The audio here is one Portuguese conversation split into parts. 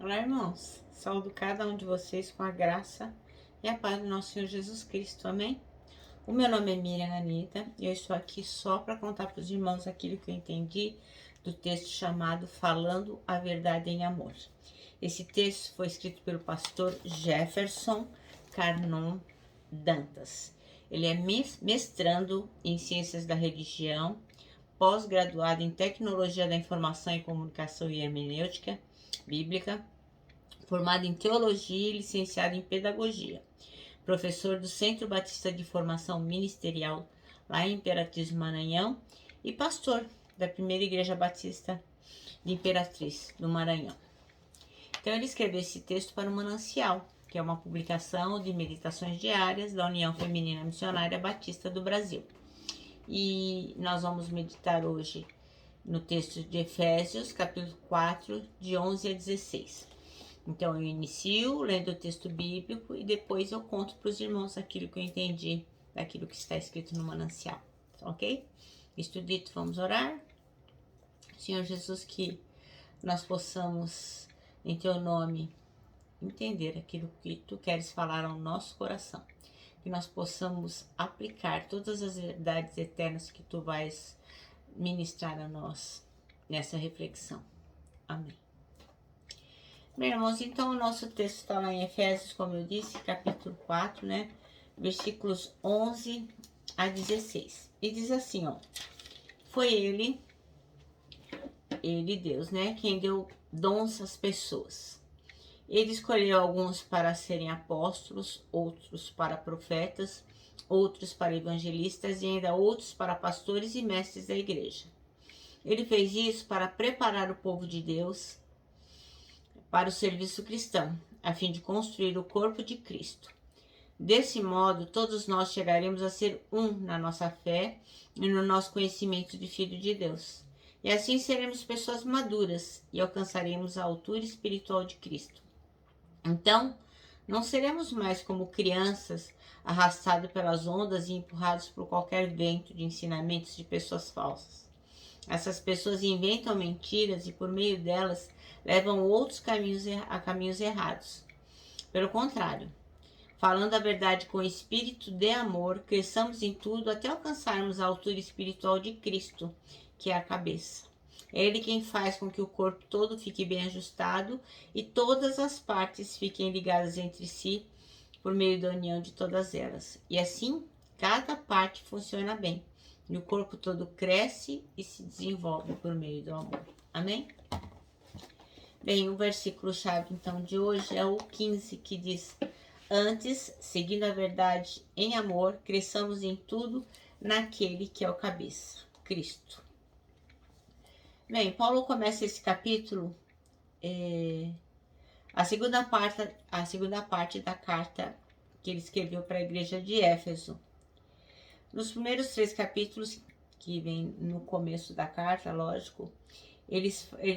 Olá, irmãos. Saúdo cada um de vocês com a graça e a paz do nosso Senhor Jesus Cristo. Amém? O meu nome é Miriam Anita e eu estou aqui só para contar para os irmãos aquilo que eu entendi do texto chamado Falando a Verdade em Amor. Esse texto foi escrito pelo pastor Jefferson Carnon Dantas. Ele é mestrando em Ciências da Religião, pós-graduado em Tecnologia da Informação e Comunicação e Hermenêutica Bíblica, formado em Teologia e licenciado em Pedagogia, professor do Centro Batista de Formação Ministerial, lá em Imperatriz, Maranhão, e pastor da Primeira Igreja Batista de Imperatriz, do Maranhão. Então ele escreveu esse texto para o Manancial, que é uma publicação de meditações diárias da União Feminina Missionária Batista do Brasil. E nós vamos meditar hoje no texto de Efésios, capítulo 4, de 11 a 16. Então eu inicio lendo o texto bíblico e depois eu conto para os irmãos aquilo que eu entendi daquilo que está escrito no manancial, ok? Isto dito, vamos orar. Senhor Jesus, que nós possamos, em Teu nome, entender aquilo que Tu queres falar ao nosso coração. Que nós possamos aplicar todas as verdades eternas que Tu vais ministrar a nós nessa reflexão. Amém. Bem, irmãos, então o nosso texto está lá em Efésios, como eu disse, capítulo 4, né? Versículos 11 a 16. E diz assim, ó. Foi ele, Deus, né? Quem deu dons às pessoas. Ele escolheu alguns para serem apóstolos, outros para profetas, outros para evangelistas e ainda outros para pastores e mestres da igreja. Ele fez isso para preparar o povo de Deus para o serviço cristão, a fim de construir o corpo de Cristo. Desse modo, todos nós chegaremos a ser um na nossa fé e no nosso conhecimento de Filho de Deus. E assim seremos pessoas maduras e alcançaremos a altura espiritual de Cristo. Então, não seremos mais como crianças arrastados pelas ondas e empurrados por qualquer vento de ensinamentos de pessoas falsas. Essas pessoas inventam mentiras e por meio delas levam outros a caminhos errados. Pelo contrário, falando a verdade com espírito de amor, cresçamos em tudo até alcançarmos a altura espiritual de Cristo, que é a cabeça. É Ele quem faz com que o corpo todo fique bem ajustado e todas as partes fiquem ligadas entre si por meio da união de todas elas. E assim, cada parte funciona bem. E o corpo todo cresce e se desenvolve por meio do amor. Amém? Bem, o versículo-chave, então, de hoje é o 15, que diz: Antes, seguindo a verdade em amor, cresçamos em tudo naquele que é o cabeça, Cristo. Bem, Paulo começa esse capítulo, a segunda parte da carta que ele escreveu para a igreja de Éfeso. Nos primeiros 3 capítulos, que vem no começo da carta, lógico, ele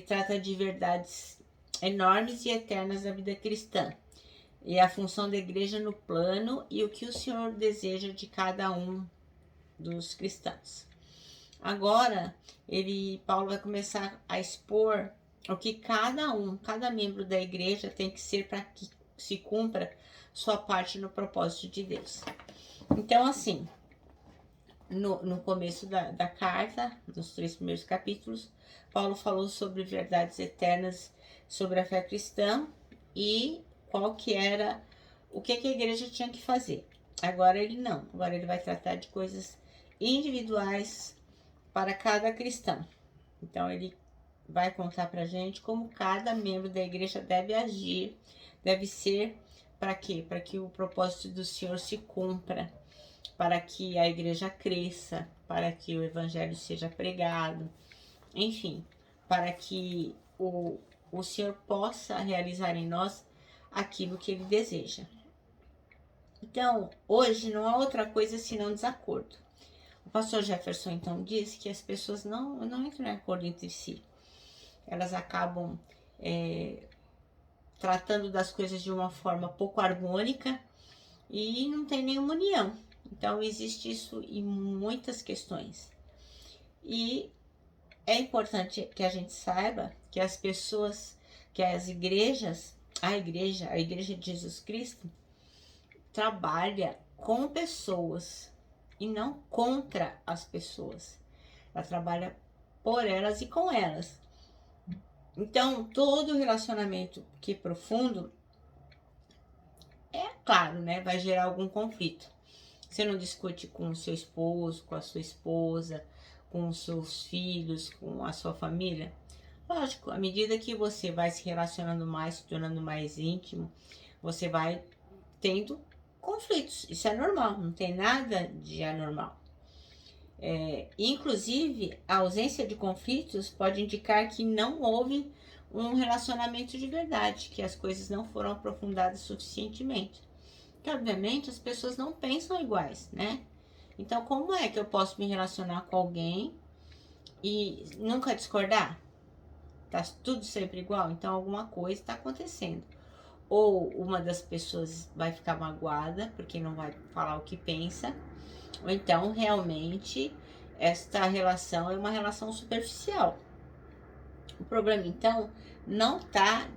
trata de verdades enormes e eternas da vida cristã, e a função da igreja no plano e o que o Senhor deseja de cada um dos cristãos. Agora, Paulo vai começar a expor o que cada membro da igreja tem que ser para que se cumpra sua parte no propósito de Deus. Então, assim, no começo da carta, nos 3 primeiros capítulos, Paulo falou sobre verdades eternas sobre a fé cristã e o que a igreja tinha que fazer. Agora ele vai tratar de coisas individuais para cada cristão. Então ele vai contar pra gente como cada membro da igreja deve agir, deve ser, para quê? Para que o propósito do Senhor se cumpra, para que a igreja cresça, para que o evangelho seja pregado, enfim, para que o Senhor possa realizar em nós aquilo que Ele deseja. Então, hoje não há outra coisa senão desacordo. O pastor Jefferson, então, disse que as pessoas não entram em acordo entre si. Elas acabam tratando das coisas de uma forma pouco harmônica e não tem nenhuma união. Então, existe isso em muitas questões. E é importante que a gente saiba que as pessoas que as igrejas, a igreja de Jesus Cristo, trabalha com pessoas e não contra as pessoas. Ela trabalha por elas e com elas. Então, todo relacionamento que é profundo, é claro, né, vai gerar algum conflito. Você não discute com o seu esposo, com a sua esposa, com os seus filhos, com a sua família? Lógico, à medida que você vai se relacionando mais, se tornando mais íntimo, você vai tendo conflitos. Isso é normal, não tem nada de anormal. Inclusive, a ausência de conflitos pode indicar que não houve um relacionamento de verdade, que as coisas não foram aprofundadas suficientemente. Porque, obviamente, as pessoas não pensam iguais, né? Então, como é que eu posso me relacionar com alguém e nunca discordar? Tá tudo sempre igual? Então, alguma coisa está acontecendo. Ou uma das pessoas vai ficar magoada porque não vai falar o que pensa, ou então, realmente, esta relação é uma relação superficial. O problema, então, não está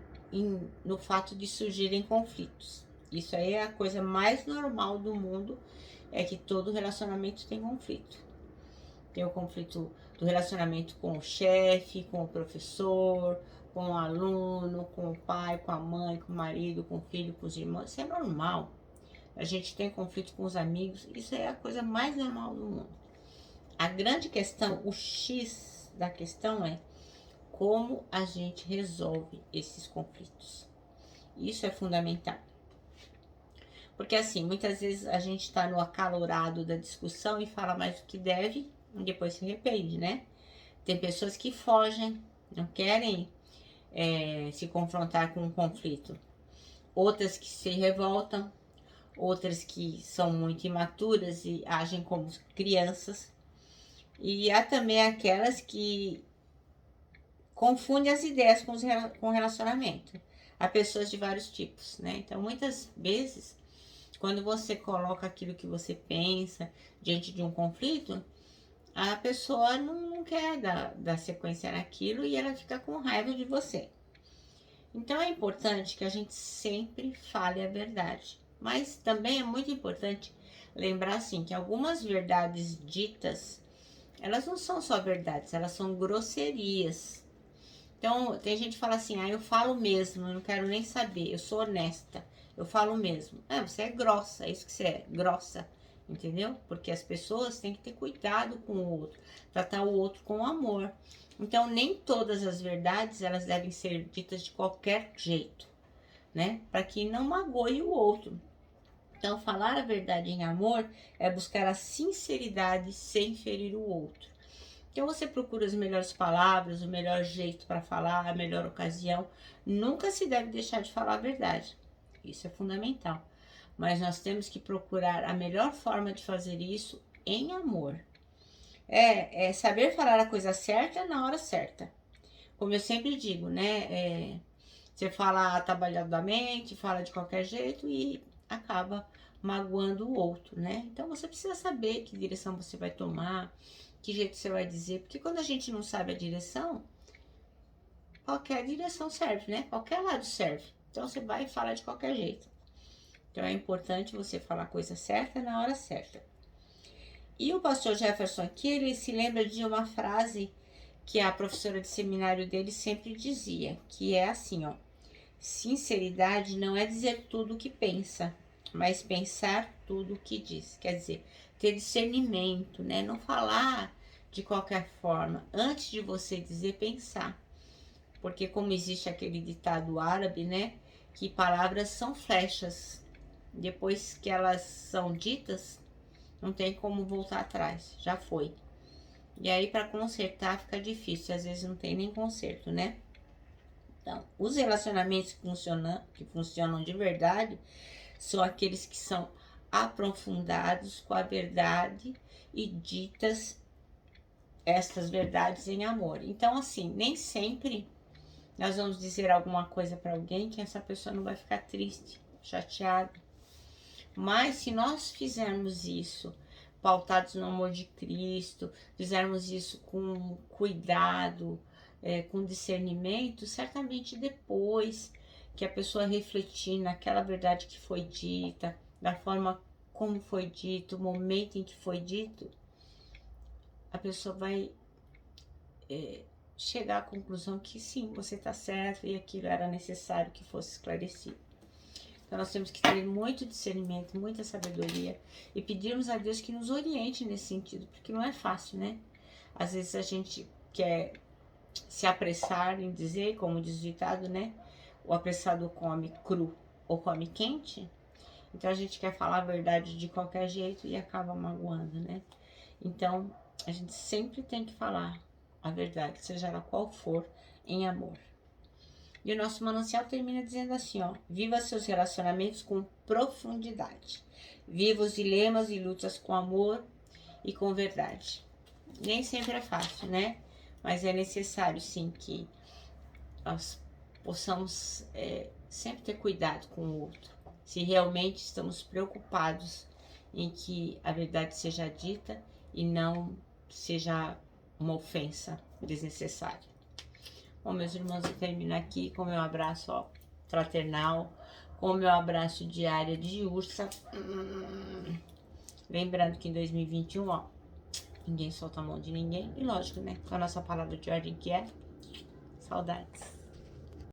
no fato de surgirem conflitos. Isso aí é a coisa mais normal do mundo, é que todo relacionamento tem conflito. Tem o conflito do relacionamento com o chefe, com o professor, com o aluno, com o pai, com a mãe, com o marido, com o filho, com os irmãos. Isso é normal. A gente tem conflito com os amigos, isso é a coisa mais normal do mundo. A grande questão, o X da questão é como a gente resolve esses conflitos. Isso é fundamental. Porque assim, muitas vezes a gente está no acalorado da discussão e fala mais do que deve e depois se arrepende, né? Tem pessoas que fogem, não querem se confrontar com um conflito. Outras que se revoltam, outras que são muito imaturas e agem como crianças. E há também aquelas que confundem as ideias com relacionamento. Há pessoas de vários tipos, né? Então, muitas vezes, quando você coloca aquilo que você pensa diante de um conflito, a pessoa não quer dar sequência naquilo e ela fica com raiva de você. Então, é importante que a gente sempre fale a verdade. Mas também é muito importante lembrar, assim, que algumas verdades ditas, elas não são só verdades, elas são grosserias. Então, tem gente que fala assim, eu falo mesmo, eu não quero nem saber, eu sou honesta, eu falo mesmo. Você é grossa, é isso que você é, grossa, entendeu? Porque as pessoas têm que ter cuidado com o outro, tratar o outro com amor. Então, nem todas as verdades, elas devem ser ditas de qualquer jeito, né? Para que não magoe o outro. Então, falar a verdade em amor é buscar a sinceridade sem ferir o outro. Então você procura as melhores palavras, o melhor jeito para falar, a melhor ocasião. Nunca se deve deixar de falar a verdade. Isso é fundamental. Mas nós temos que procurar a melhor forma de fazer isso em amor. É saber falar a coisa certa na hora certa. Como eu sempre digo, né? Você fala atabalhadamente, fala de qualquer jeito e acaba magoando o outro, né? Então você precisa saber que direção você vai tomar, que jeito você vai dizer, porque quando a gente não sabe a direção, qualquer direção serve, né? Qualquer lado serve. Então você vai falar de qualquer jeito. Então é importante você falar a coisa certa na hora certa. E o pastor Jefferson aqui, ele se lembra de uma frase que a professora de seminário dele sempre dizia, que é assim, ó: sinceridade não é dizer tudo o que pensa, mas pensar tudo o que diz. Quer dizer, ter discernimento, né? Não falar de qualquer forma. Antes de você dizer, pensar. Porque como existe aquele ditado árabe, né? Que palavras são flechas. Depois que elas são ditas, não tem como voltar atrás. Já foi. E aí, para consertar, fica difícil. Às vezes não tem nem conserto, né? Então, os relacionamentos que funcionam de verdade são aqueles que são aprofundados com a verdade e ditas estas verdades em amor. Então, assim, nem sempre nós vamos dizer alguma coisa para alguém que essa pessoa não vai ficar triste, chateada. Mas se nós fizermos isso pautados no amor de Cristo, fizermos isso com cuidado, com discernimento, certamente depois que a pessoa refletir naquela verdade que foi dita, da forma como foi dito, o momento em que foi dito, a pessoa vai chegar à conclusão que sim, você está certo e aquilo era necessário que fosse esclarecido. Então nós temos que ter muito discernimento, muita sabedoria e pedirmos a Deus que nos oriente nesse sentido, porque não é fácil, né? Às vezes a gente quer se apressar em dizer, como diz o ditado, né? O apressado come cru ou come quente. Então a gente quer falar a verdade de qualquer jeito e acaba magoando, né? Então a gente sempre tem que falar a verdade, seja ela qual for, em amor. E o nosso manancial termina dizendo assim, ó: viva seus relacionamentos com profundidade. Viva os dilemas e lutas com amor e com verdade. Nem sempre é fácil, né? Mas é necessário, sim, que nós possamos sempre ter cuidado com o outro. Se realmente estamos preocupados em que a verdade seja dita e não seja uma ofensa desnecessária. Bom, meus irmãos, eu termino aqui com meu abraço fraternal, com meu abraço diário de ursa. Lembrando que em 2021, ó, ninguém solta a mão de ninguém. E lógico, né? Com a nossa palavra de ordem que é saudades.